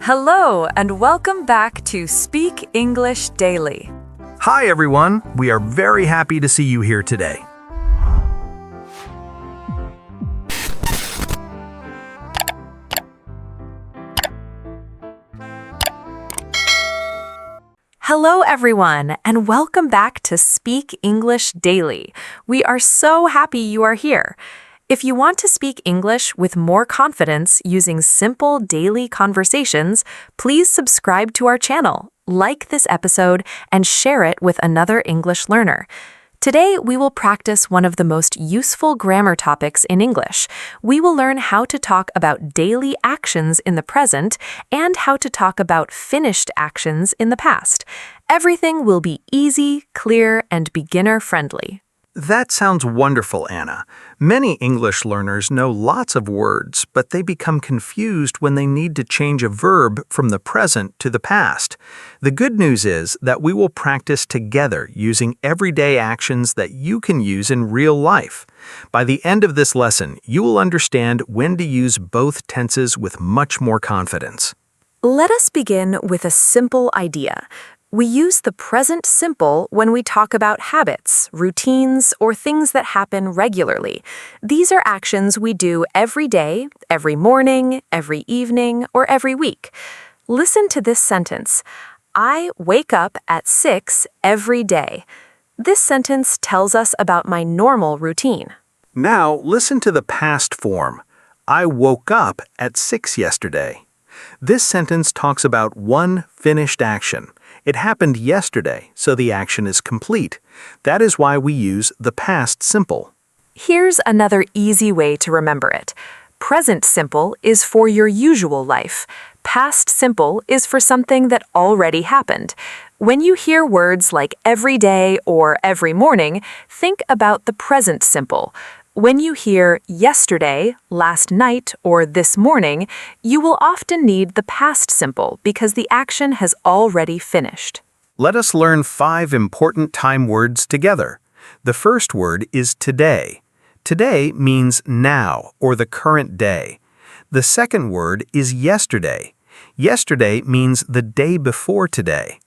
Hello, and welcome back to Speak English Daily. Hi everyone, we are very happy to see you here today. Hello, everyone, and welcome back to Speak English Daily. We are so happy you are here. If you want to speak English with more confidence using simple daily conversations, please subscribe to our channel, like this episode, and share it with another English learner. Today, we will practice one of the most useful grammar topics in English. We will learn how to talk about daily actions in the present and how to talk about finished actions in the past. Everything will be easy, clear, and beginner-friendly. That sounds wonderful, Anna. Many English learners know lots of words, but they become confused when they need to change a verb from the present to the past. The good news is that we will practice together using everyday actions that you can use in real life. By the end of this lesson, you will understand when to use both tenses with much more confidence. Let us begin with a simple idea. We use the present simple when we talk about habits, routines, or things that happen regularly. These are actions we do every day, every morning, every evening, or every week. Listen to this sentence. I wake up at 6 every day. This sentence tells us about my normal routine. Now, listen to the past form. I woke up at 6 yesterday. This sentence talks about one finished action. It happened yesterday, so the action is complete. That is why we use the past simple. Here's another easy way to remember it. Present simple is for your usual life. Past simple is for something that already happened. When you hear words like every day or every morning, think about the present simple. When you hear yesterday, last night, or this morning, you will often need the past simple because the action has already finished. Let us learn 5 important time words together. The first word is today. Today means now or the current day. The second word is yesterday. Yesterday means the day before today.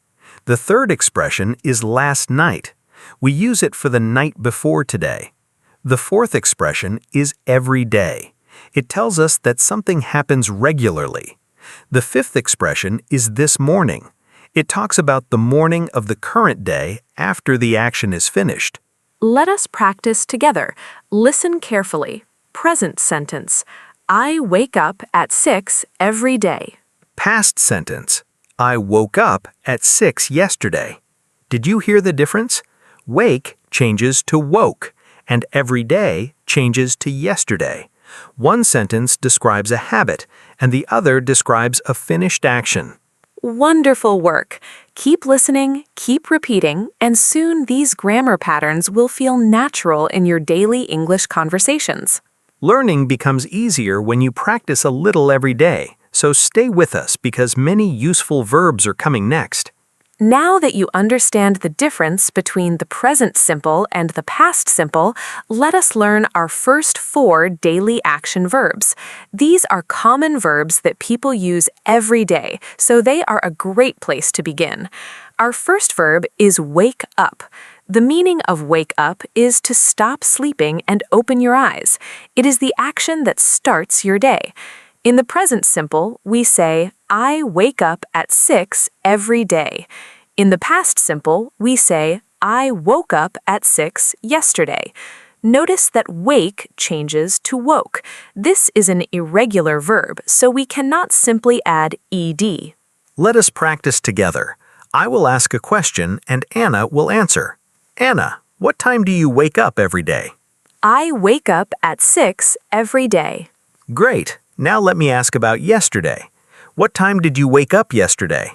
The third expression is last night. We use it for the night before today. The fourth expression is every day. It tells us that something happens regularly. The fifth expression is this morning. It talks about the morning of the current day after the action is finished. Let us practice together. Listen carefully. Present sentence. I wake up at 6 every day. Past sentence. I woke up at 6 yesterday. Did you hear the difference? Wake changes to woke, and every day changes to yesterday. One sentence describes a habit, and the other describes a finished action. Wonderful work. Keep listening, keep repeating, and soon these grammar patterns will feel natural in your daily English conversations. Learning becomes easier when you practice a little every day, so stay with us because many useful verbs are coming next. Now that you understand the difference between the present simple and the past simple, let us learn our first 4 daily action verbs. These are common verbs that people use every day, so they are a great place to begin. Our first verb is wake up. The meaning of wake up is to stop sleeping and open your eyes. It is the action that starts your day. In the present simple, we say, I wake up at 6 every day. In the past simple, we say, I woke up at 6 yesterday. Notice that wake changes to woke. This is an irregular verb, so we cannot simply add ed. Let us practice together. I will ask a question and Anna will answer. Anna, what time do you wake up every day? I wake up at 6 every day. Great. Now let me ask about yesterday. What time did you wake up yesterday?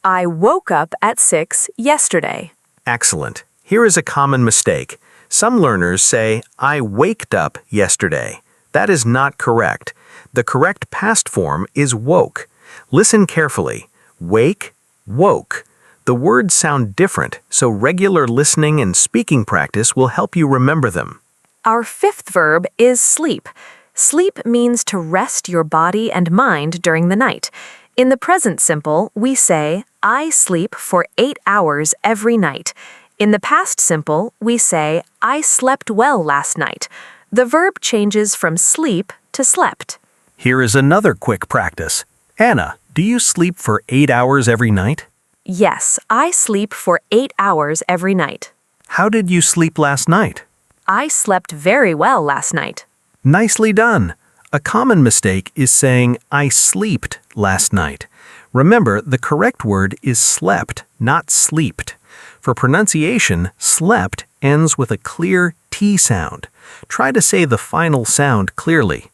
I woke up at 6 yesterday. Excellent. Here is a common mistake. Some learners say, I waked up yesterday. That is not correct. The correct past form is woke. Listen carefully. Wake, woke. The words sound different, so regular listening and speaking practice will help you remember them. Our fifth verb is sleep. Sleep means to rest your body and mind during the night. In the present simple, we say, I sleep for 8 hours every night. In the past simple, we say, I slept well last night. The verb changes from sleep to slept. Here is another quick practice. Anna, do you sleep for 8 hours every night? Yes, I sleep for 8 hours every night. How did you sleep last night? I slept very well last night. Nicely done. A common mistake is saying, I sleeped last night. Remember, the correct word is slept, not sleeped. For pronunciation, slept ends with a clear T sound. Try to say the final sound clearly.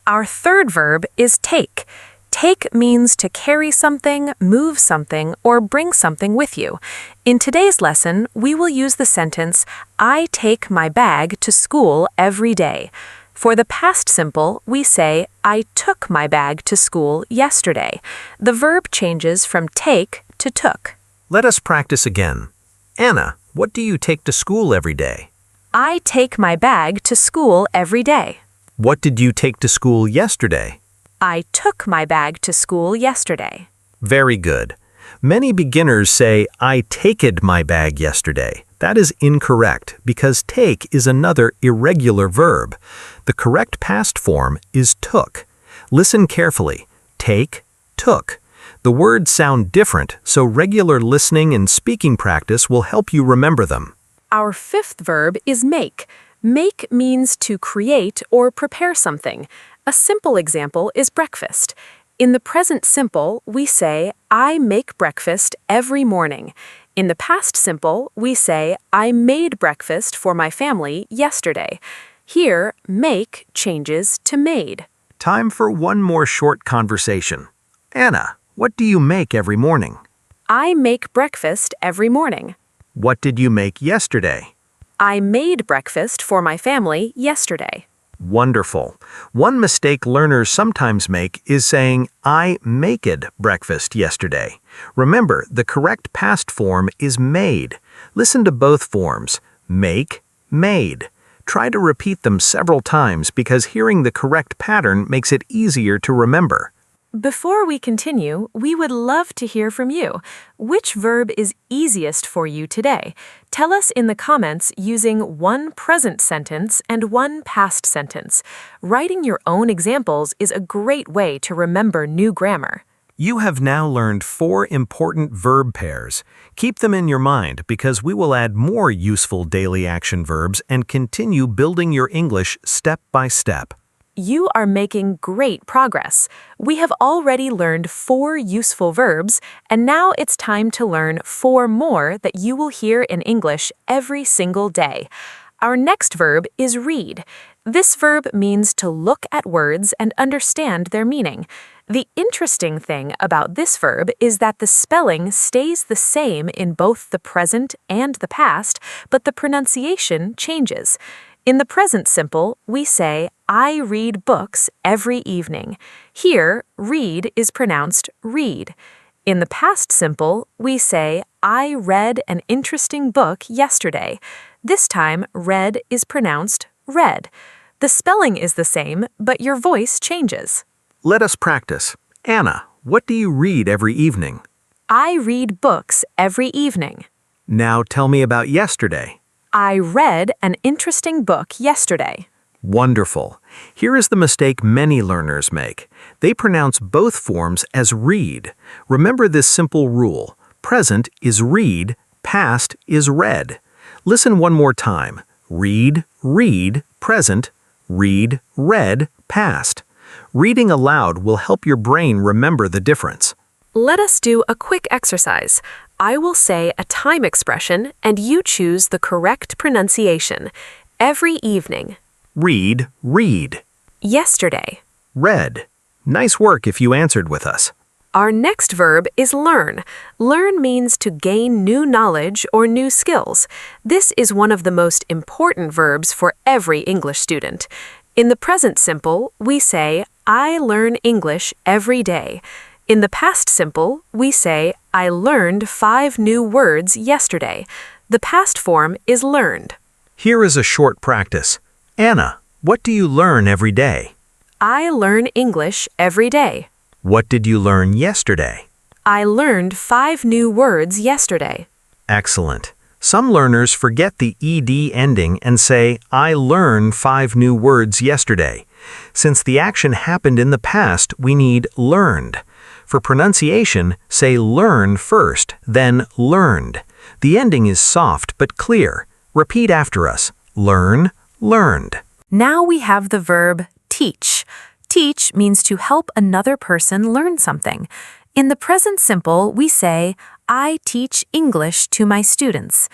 Our third verb is take. Take means to carry something, move something, or bring something with you. In today's lesson, we will use the sentence, I take my bag to school every day. For the past simple, we say, I took my bag to school yesterday. The verb changes from take to took. Let us practice again. Anna, what do you take to school every day? I take my bag to school every day. What did you take to school yesterday? I took my bag to school yesterday. Very good. Many beginners say, I taked my bag yesterday. That is incorrect because take is another irregular verb. The correct past form is took. Listen carefully. Take, took. The words sound different, so regular listening and speaking practice will help you remember them. Our fifth verb is make. Make means to create or prepare something. A simple example is breakfast. In the present simple, we say, I make breakfast every morning. In the past simple, we say, I made breakfast for my family yesterday. Here, make changes to made. Time for one more short conversation. Anna, what do you make every morning? I make breakfast every morning. What did you make yesterday? I made breakfast for my family yesterday. Wonderful. One mistake learners sometimes make is saying, I maked breakfast yesterday. Remember, the correct past form is made. Listen to both forms, make, made. Try to repeat them several times because hearing the correct pattern makes it easier to remember. Before we continue, we would love to hear from you. Which verb is easiest for you today? Tell us in the comments using one present sentence and one past sentence. Writing your own examples is a great way to remember new grammar. You have now learned 4 important verb pairs. Keep them in your mind because we will add more useful daily action verbs and continue building your English step by step. You are making great progress. We have already learned 4 useful verbs, and now it's time to learn 4 more that you will hear in English every single day. Our next verb is read. This verb means to look at words and understand their meaning. The interesting thing about this verb is that the spelling stays the same in both the present and the past, but the pronunciation changes. In the present simple, we say, I read books every evening. Here, read is pronounced read. In the past simple, we say, I read an interesting book yesterday. This time, read is pronounced read. The spelling is the same, but your voice changes. Let us practice. Anna, what do you read every evening? I read books every evening. Now tell me about yesterday. I read an interesting book yesterday. Wonderful. Here is the mistake many learners make. They pronounce both forms as read. Remember this simple rule. Present is read, past is read. Listen one more time. Read, read, present, read, read, past. Reading aloud will help your brain remember the difference. Let us do a quick exercise. I will say a time expression and you choose the correct pronunciation. Every evening. Read, read. Yesterday. Read. Nice work if you answered with us. Our next verb is learn. Learn means to gain new knowledge or new skills. This is one of the most important verbs for every English student. In the present simple, we say, I learn English every day. In the past simple, we say, I learned 5 new words yesterday. The past form is learned. Here is a short practice. Anna, what do you learn every day? I learn English every day. What did you learn yesterday? I learned 5 new words yesterday. Excellent. Some learners forget the ed ending and say, I learned 5 new words yesterday. Since the action happened in the past, we need learned. For pronunciation, say learn first, then learned. The ending is soft but clear. Repeat after us. Learn, learned. Now we have the verb teach. Teach means to help another person learn something. In the present simple, we say, I teach English to my students.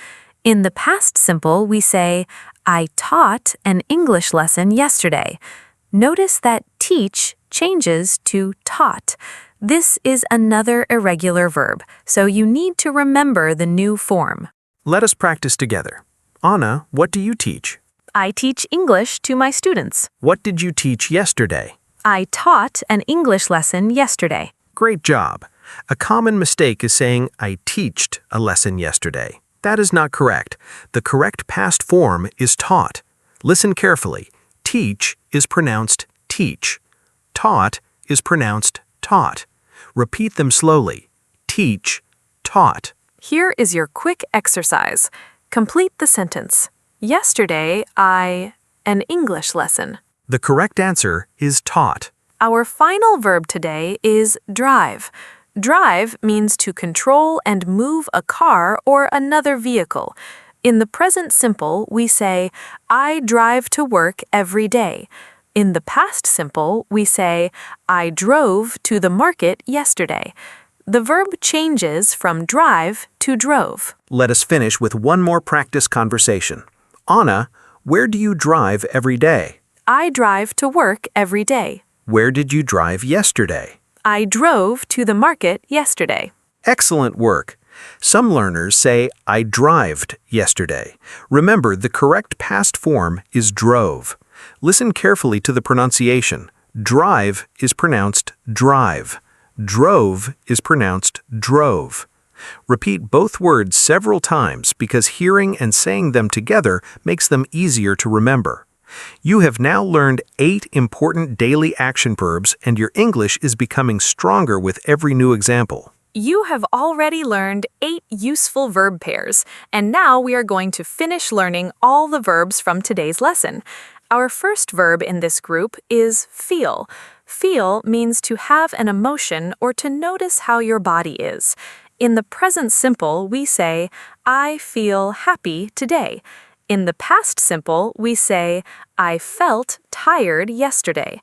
In the past simple, we say, I taught an English lesson yesterday. Notice that teach changes to taught. This is another irregular verb, so you need to remember the new form. Let us practice together. Anna, what do you teach? I teach English to my students. What did you teach yesterday? I taught an English lesson yesterday. Great job. A common mistake is saying, I teached a lesson yesterday. That is not correct. The correct past form is taught. Listen carefully. Teach is pronounced teach. Taught is pronounced taught. Repeat them slowly. Teach, taught. Here is your quick exercise. Complete the sentence. Yesterday, an English lesson. The correct answer is taught. Our final verb today is drive. Drive means to control and move a car or another vehicle. In the present simple, we say, I drive to work every day. In the past simple, we say, I drove to the market yesterday. The verb changes from drive to drove. Let us finish with one more practice conversation. Anna, where do you drive every day? I drive to work every day. Where did you drive yesterday? I drove to the market yesterday. Excellent work. Some learners say, I drived yesterday. Remember, the correct past form is drove. Listen carefully to the pronunciation. Drive is pronounced drive. Drove is pronounced drove. Repeat both words several times because hearing and saying them together makes them easier to remember. You have now learned 8 important daily action verbs, and your English is becoming stronger with every new example. You have already learned 8 useful verb pairs, and now we are going to finish learning all the verbs from today's lesson. Our first verb in this group is feel. Feel means to have an emotion or to notice how your body is. In the present simple, we say, I feel happy today. In the past simple, we say, I felt tired yesterday.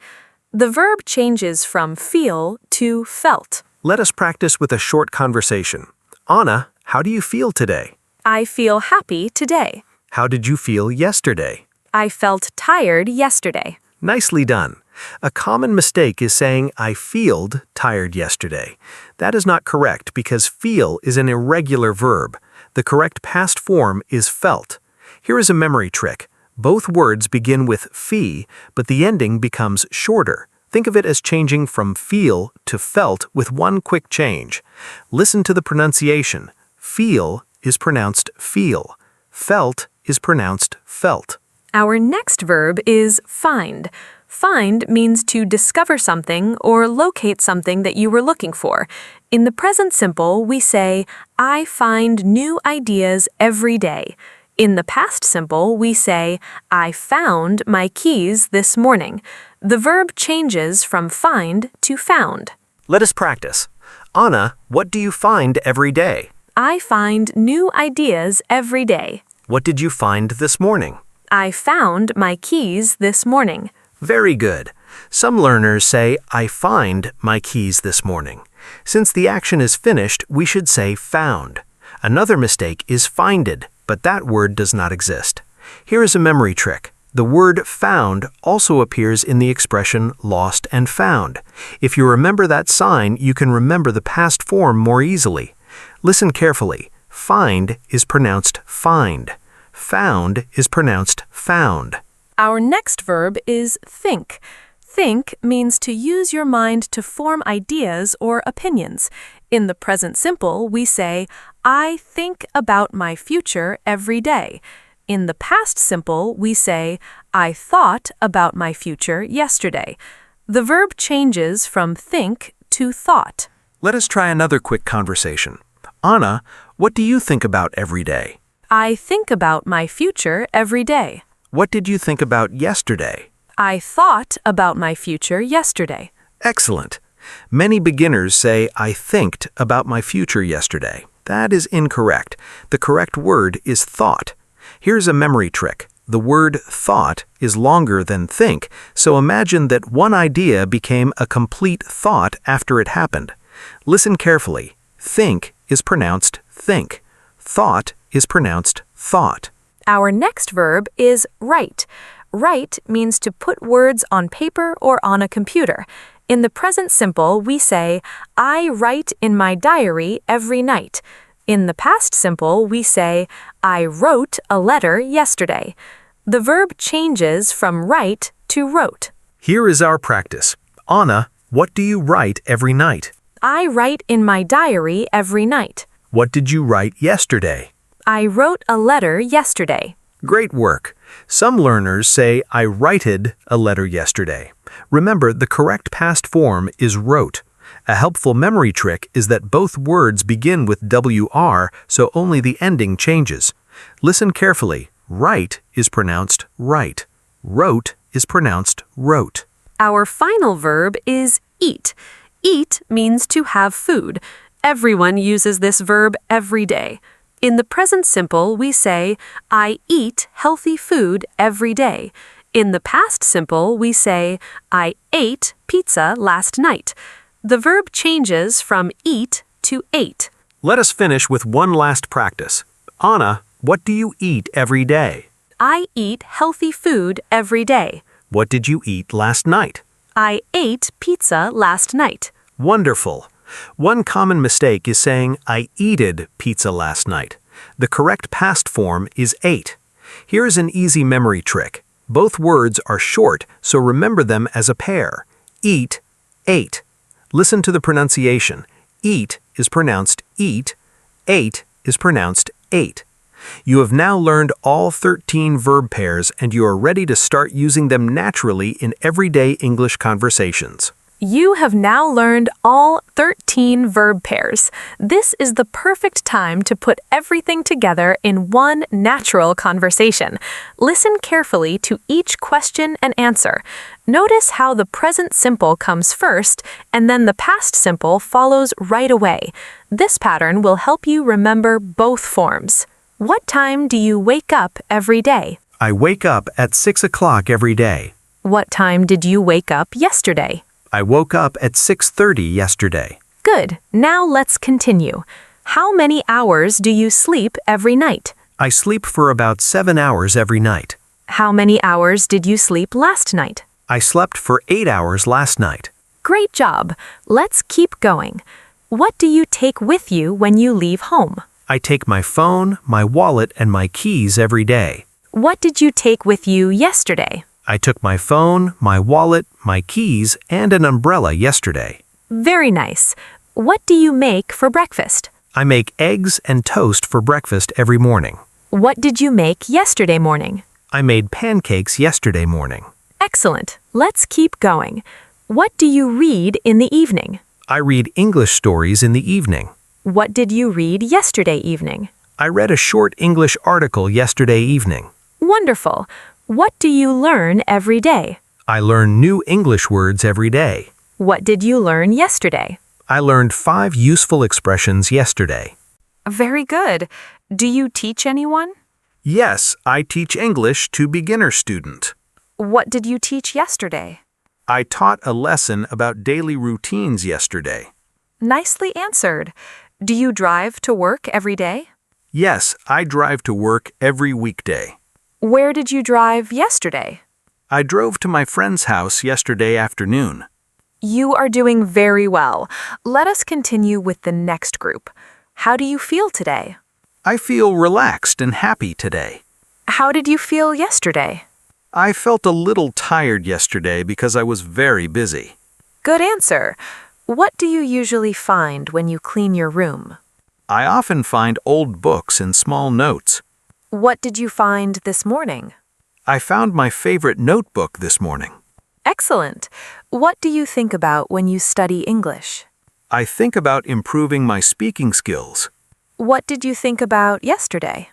The verb changes from feel to felt. Let us practice with a short conversation. Anna, how do you feel today? I feel happy today. How did you feel yesterday? I felt tired yesterday. Nicely done. A common mistake is saying, I feeled tired yesterday. That is not correct because feel is an irregular verb. The correct past form is felt. Here is a memory trick. Both words begin with fee, but the ending becomes shorter. Think of it as changing from feel to felt with one quick change. Listen to the pronunciation. Feel is pronounced feel. Felt is pronounced felt. Our next verb is find. Find means to discover something or locate something that you were looking for. In the present simple, we say, I find new ideas every day. In the past simple, we say, I found my keys this morning. The verb changes from find to found. Let us practice. Anna, what do you find every day? I find new ideas every day. What did you find this morning? I found my keys this morning. Very good. Some learners say, I find my keys this morning. Since the action is finished, we should say found. Another mistake is finded, but that word does not exist. Here is a memory trick. The word found also appears in the expression lost and found. If you remember that sign, you can remember the past form more easily. Listen carefully. Find is pronounced find. Found is pronounced found. Our next verb is think. Think means to use your mind to form ideas or opinions. In the present simple, we say, I think about my future every day. In the past simple, we say, I thought about my future yesterday. The verb changes from think to thought. Let us try another quick conversation. Anna, what do you think about every day? I think about my future every day. What did you think about yesterday? I thought about my future yesterday. Excellent. Many beginners say, I thinked about my future yesterday. That is incorrect. The correct word is thought. Here's a memory trick. The word thought is longer than think, so imagine that one idea became a complete thought after it happened. Listen carefully. Think is pronounced think. Thought is pronounced thought. Our next verb is write. Write means to put words on paper or on a computer. In the present simple, we say, I write in my diary every night. In the past simple, we say, I wrote a letter yesterday. The verb changes from write to wrote. Here is our practice. Anna, what do you write every night? I write in my diary every night. What did you write yesterday? I wrote a letter yesterday. Great work. Some learners say, I writed a letter yesterday. Remember, the correct past form is wrote. A helpful memory trick is that both words begin with WR, so only the ending changes. Listen carefully. Write is pronounced write. Wrote is pronounced wrote. Our final verb is eat. Eat means to have food. Everyone uses this verb every day. In the present simple, we say, I eat healthy food every day. In the past simple, we say, I ate pizza last night. The verb changes from eat to ate. Let us finish with one last practice. Anna, what do you eat every day? I eat healthy food every day. What did you eat last night? I ate pizza last night. Wonderful. One common mistake is saying, I eated pizza last night. The correct past form is ate. Here is an easy memory trick. Both words are short, so remember them as a pair. Eat, ate. Listen to the pronunciation. Eat is pronounced eat. Ate is pronounced ate. You have now learned all 13 verb pairs and you are ready to start using them naturally in everyday English conversations. You have now learned all 13 verb pairs. This is the perfect time to put everything together in one natural conversation. Listen carefully to each question and answer. Notice how the present simple comes first and then the past simple follows right away. This pattern will help you remember both forms. What time do you wake up every day? I wake up at 6 o'clock every day. What time did you wake up yesterday? I woke up at 6:30 yesterday. Good. Now let's continue. How many hours do you sleep every night? I sleep for about 7 hours every night. How many hours did you sleep last night? I slept for 8 hours last night. Great job. Let's keep going. What do you take with you when you leave home? I take my phone, my wallet, and my keys every day. What did you take with you yesterday? I took my phone, my wallet, my keys, and an umbrella yesterday. Very nice. What do you make for breakfast? I make eggs and toast for breakfast every morning. What did you make yesterday morning? I made pancakes yesterday morning. Excellent. Let's keep going. What do you read in the evening? I read English stories in the evening. What did you read yesterday evening? I read a short English article yesterday evening. Wonderful. What do you learn every day? I learn new English words every day. What did you learn yesterday? I learned 5 useful expressions yesterday. Very good. Do you teach anyone? Yes, I teach English to beginner student. What did you teach yesterday? I taught a lesson about daily routines yesterday. Nicely answered. Do you drive to work every day? Yes, I drive to work every weekday. Where did you drive yesterday? I drove to my friend's house yesterday afternoon. You are doing very well. Let us continue with the next group. How do you feel today? I feel relaxed and happy today. How did you feel yesterday? I felt a little tired yesterday because I was very busy. Good answer. What do you usually find when you clean your room? I often find old books and small notes. What did you find this morning? I found my favorite notebook this morning. Excellent. What do you think about when you study English? I think about improving my speaking skills. What did you think about yesterday?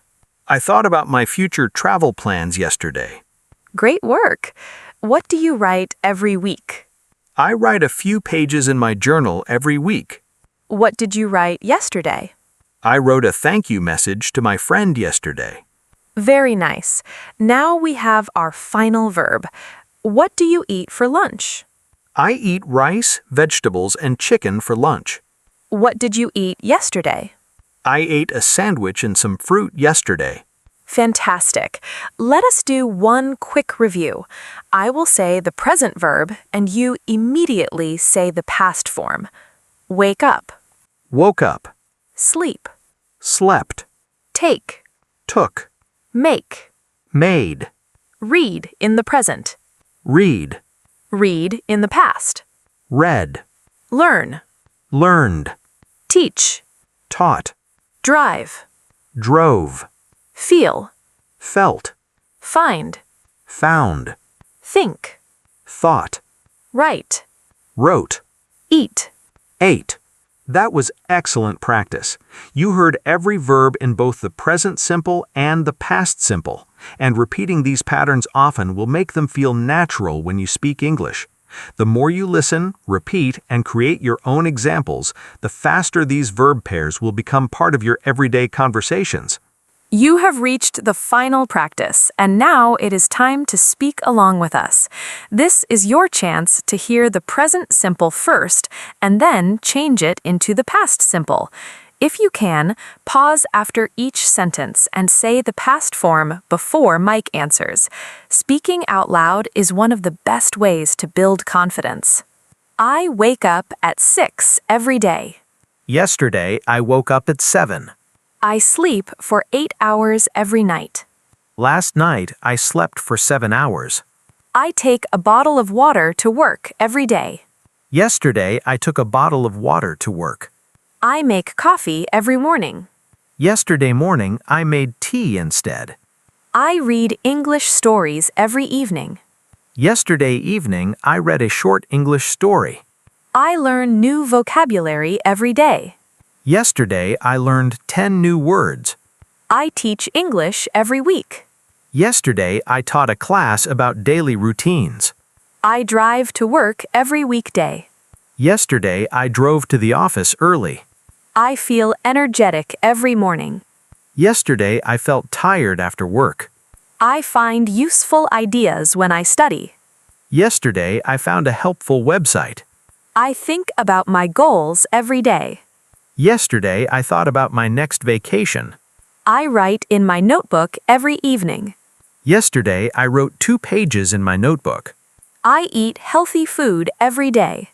I thought about my future travel plans yesterday. Great work. What do you write every week? I write a few pages in my journal every week. What did you write yesterday? I wrote a thank you message to my friend yesterday. Very nice. Now we have our final verb. What do you eat for lunch? I eat rice, vegetables, and chicken for lunch. What did you eat yesterday? I ate a sandwich and some fruit yesterday. Fantastic. Let us do one quick review. I will say the present verb, and you immediately say the past form. Wake up, Woke up, sleep, slept, take, took, make, made, read in the present, read, read in the past, read, learn, learned, teach, taught, drive, drove, feel, felt, find, found, think, thought, write, wrote, eat. ate. That was excellent practice. You heard every verb in both the present simple and the past simple, and repeating these patterns often will make them feel natural when you speak English. The more you listen, repeat, and create your own examples, the faster these verb pairs will become part of your everyday conversations. You have reached the final practice, and now it is time to speak along with us. This is your chance to hear the present simple first, and then change it into the past simple. If you can, pause after each sentence and say the past form before Mike answers. Speaking out loud is one of the best ways to build confidence. I wake up at 6 every day. Yesterday, I woke up at 7. I sleep for 8 hours every night. Last night, I slept for 7 hours. I take a bottle of water to work every day. Yesterday, I took a bottle of water to work. I make coffee every morning. Yesterday morning, I made tea instead. I read English stories every evening. Yesterday evening, I read a short English story. I learn new vocabulary every day. Yesterday, I learned 10 new words. I teach English every week. Yesterday, I taught a class about daily routines. I drive to work every weekday. Yesterday, I drove to the office early. I feel energetic every morning. Yesterday, I felt tired after work. I find useful ideas when I study. Yesterday, I found a helpful website. I think about my goals every day. Yesterday, I thought about my next vacation. I write in my notebook every evening. Yesterday, I wrote 2 pages in my notebook. I eat healthy food every day.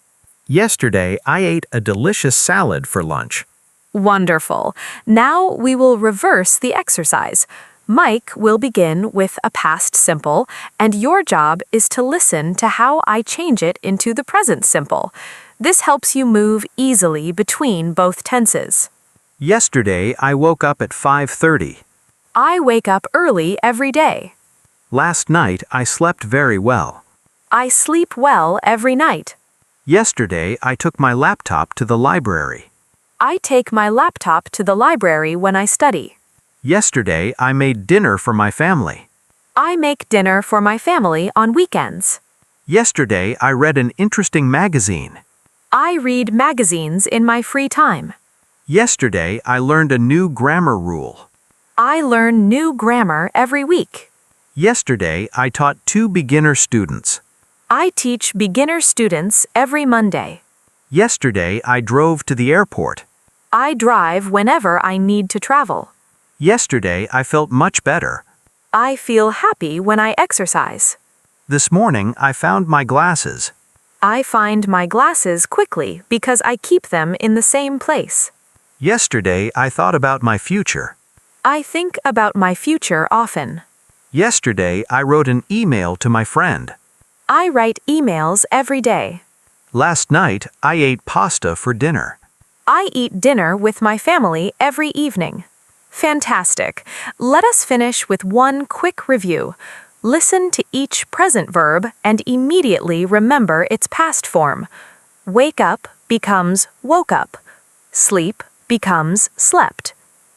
Yesterday, I ate a delicious salad for lunch. Wonderful. Now we will reverse the exercise. Mike will begin with a past simple, and your job is to listen to how I change it into the present simple. This helps you move easily between both tenses. Yesterday, I woke up at 5:30. I wake up early every day. Last night, I slept very well. I sleep well every night. Yesterday, I took my laptop to the library. I take my laptop to the library when I study. Yesterday, I made dinner for my family. I make dinner for my family on weekends. Yesterday, I read an interesting magazine. I read magazines in my free time. Yesterday, I learned a new grammar rule. I learn new grammar every week. Yesterday, I taught 2 beginner students. I teach beginner students every Monday. Yesterday, I drove to the airport. I drive whenever I need to travel. Yesterday, I felt much better. I feel happy when I exercise. This morning, I found my glasses. I find my glasses quickly because I keep them in the same place. Yesterday, I thought about my future. I think about my future often. Yesterday, I wrote an email to my friend. I write emails every day. Last night, I ate pasta for dinner. I eat dinner with my family every evening. Fantastic. Let us finish with one quick review. Listen to each present verb and immediately remember its past form. Wake up becomes woke up. Sleep becomes slept.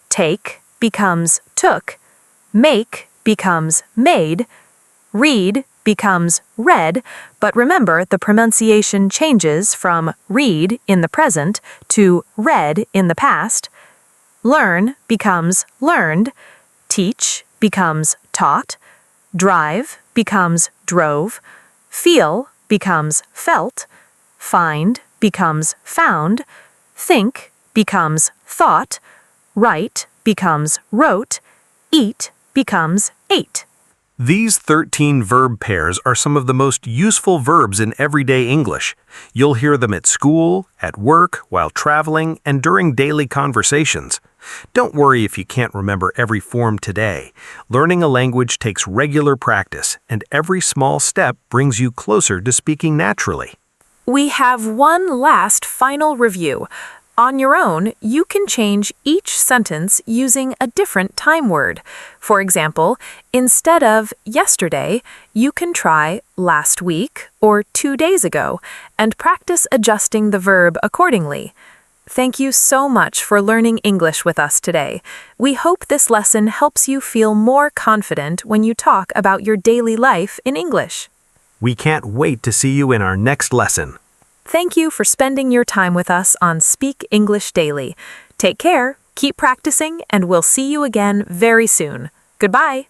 Take becomes took. Make becomes made. Read becomes read, but remember the pronunciation changes from read in the present to read in the past. Learn becomes learned. Teach becomes taught. Drive becomes drove. Feel becomes felt. Find becomes found. Think becomes thought. Write becomes wrote. Eat becomes ate. These 13 verb pairs are some of the most useful verbs in everyday English. You'll hear them at school, at work, while traveling, and during daily conversations. Don't worry if you can't remember every form today. Learning a language takes regular practice, and every small step brings you closer to speaking naturally. We have one last final review. On your own, you can change each sentence using a different time word. For example, instead of yesterday, you can try last week or 2 days ago and practice adjusting the verb accordingly. Thank you so much for learning English with us today. We hope this lesson helps you feel more confident when you talk about your daily life in English. We can't wait to see you in our next lesson. Thank you for spending your time with us on Speak English Daily. Take care, keep practicing, and we'll see you again very soon. Goodbye.